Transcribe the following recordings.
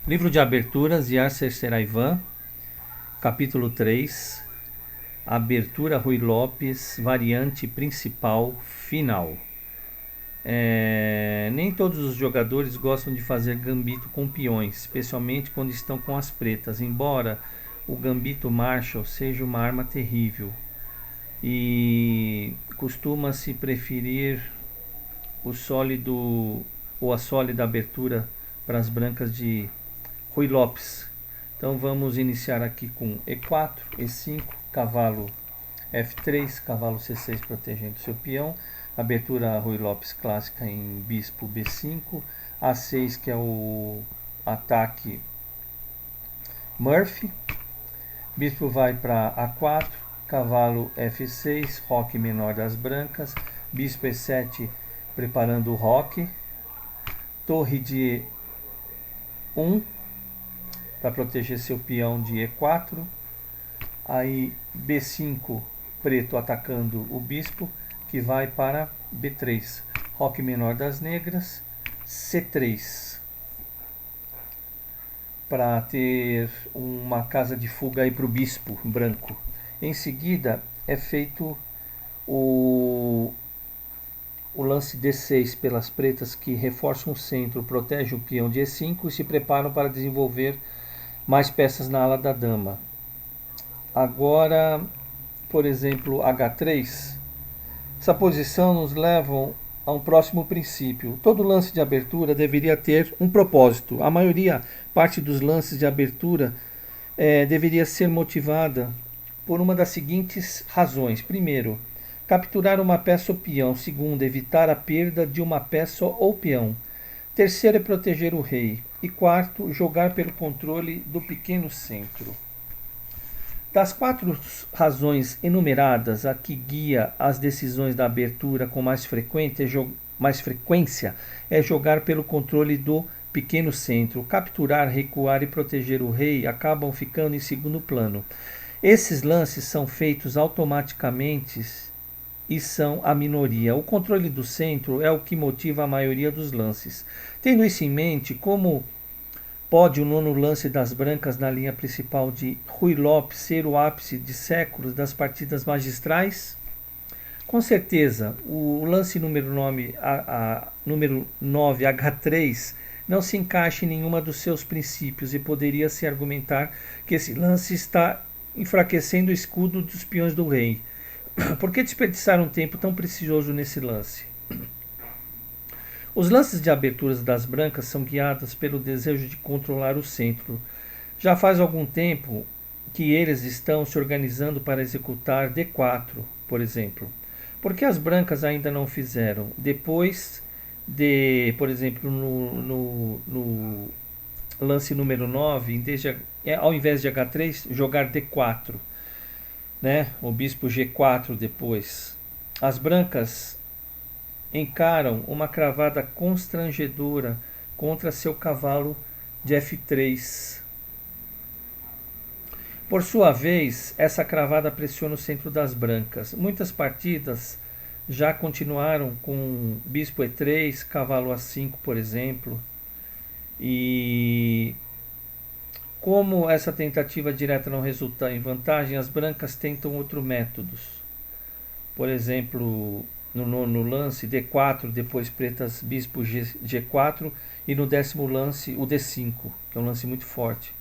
Livro de aberturas, Yasser Serayvan, capítulo 3, abertura Rui Lopes, variante principal, final. Nem todos os jogadores gostam de fazer gambito com peões, especialmente quando estão com as pretas, embora o gambito Marshall seja uma arma terrível. E costuma-se preferir o sólido ou a sólida abertura para as brancas de Rui Lopes. Então vamos iniciar aqui com E4, E5, cavalo F3, cavalo C6 protegendo seu peão, abertura Rui Lopes clássica em bispo B5, A6 que é o ataque Murphy, bispo vai para A4, cavalo F6, roque menor das brancas, bispo E7 preparando o roque, torre de E1 para proteger seu peão de E4, aí B5 preto atacando o bispo que vai para B3, roque menor das negras, C3 para ter uma casa de fuga aí para o bispo branco. Em seguida é feito o lance D6 pelas pretas que reforçam o centro, protege o peão de E5 e se preparam para desenvolver mais peças na ala da dama. Agora, por exemplo, H3. Essa posição nos leva a um próximo princípio. Todo lance de abertura deveria ter um propósito. A maioria, parte dos lances de abertura deveria ser motivada por uma das seguintes razões. Primeiro, capturar uma peça ou peão. Segundo, evitar a perda de uma peça ou peão. Terceiro é proteger o rei. E quarto, jogar pelo controle do pequeno centro. Das 4 razões enumeradas, a que guia as decisões da abertura com mais frequência é jogar pelo controle do pequeno centro. Capturar, recuar e proteger o rei acabam ficando em segundo plano. Esses lances são feitos automaticamente e são a minoria. O controle do centro é o que motiva a maioria dos lances. Tendo isso em mente, como pode o nono lance das brancas na linha principal de Rui Lopes ser o ápice de séculos das partidas magistrais? Com certeza, o lance número 9 H3 não se encaixa em nenhuma dos seus princípios e poderia-se argumentar que esse lance está enfraquecendo o escudo dos peões do rei. Por que desperdiçar um tempo tão precioso nesse lance? Os lances de aberturas das brancas são guiados pelo desejo de controlar o centro. Já faz algum tempo que eles estão se organizando para executar D4, por exemplo. Por que as brancas ainda não fizeram? Depois de, por exemplo, no lance número 9, ao invés de H3, jogar D4, né? O bispo G4 depois. As brancas encaram uma cravada constrangedora contra seu cavalo de F3. Por sua vez, essa cravada pressiona o centro das brancas. Muitas partidas já continuaram com bispo E3, cavalo A5, por exemplo. E como essa tentativa direta não resulta em vantagem, as brancas tentam outros métodos. Por exemplo, no lance D4, depois pretas bispo G4 e no 10º lance o D5, que é um lance muito forte.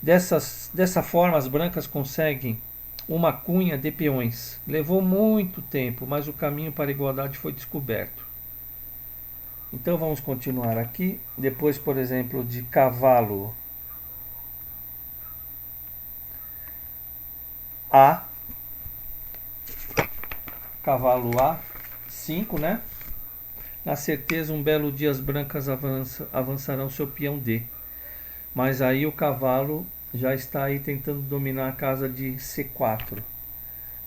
Dessa forma as brancas conseguem uma cunha de peões. Levou muito tempo, mas o caminho para a igualdade foi descoberto. Então vamos continuar aqui. Depois, por exemplo, de cavalo A, cavalo A5, né? Na certeza, um belo dia as brancas avançarão seu peão D. Mas aí o cavalo já está aí tentando dominar a casa de C4.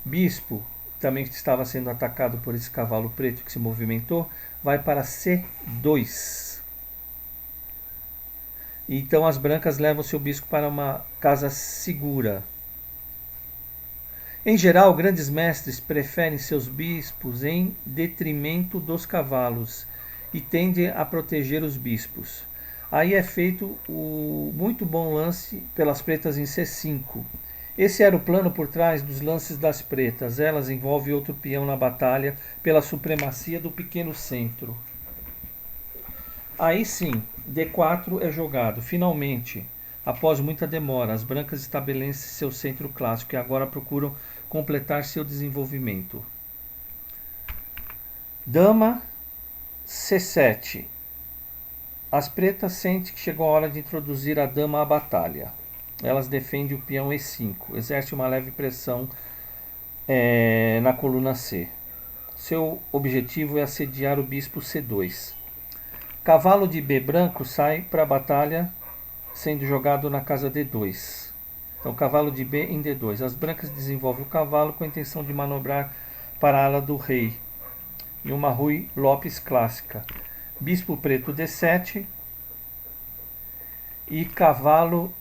Bispo, também estava sendo atacado por esse cavalo preto que se movimentou, vai para C2. Então as brancas levam seu bispo para uma casa segura. Em geral, grandes mestres preferem seus bispos em detrimento dos cavalos e tendem a proteger os bispos. Aí é feito o muito bom lance pelas pretas em C5. Esse era o plano por trás dos lances das pretas. Elas envolvem outro peão na batalha pela supremacia do pequeno centro. Aí sim, D4 é jogado. Finalmente, após muita demora, as brancas estabelecem seu centro clássico e agora procuram completar seu desenvolvimento. Dama C7. As pretas sentem que chegou a hora de introduzir a dama à batalha. Elas defendem o peão E5, exerce uma leve pressão na coluna C. Seu objetivo é assediar o bispo C2. Cavalo de B branco sai para a batalha, sendo jogado na casa D2. Então, cavalo de B em D2. As brancas desenvolvem o cavalo com a intenção de manobrar para a ala do rei, em uma Ruy Lopes clássica. Bispo preto D7 e cavalo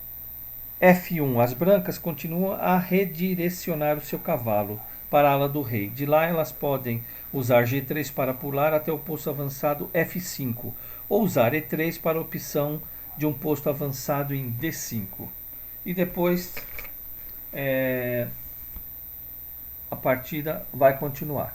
F1. As brancas continuam a redirecionar o seu cavalo para a ala do rei. De lá elas podem usar G3 para pular até o posto avançado F5 ou usar E3 para a opção de um posto avançado em D5. E depois a partida vai continuar.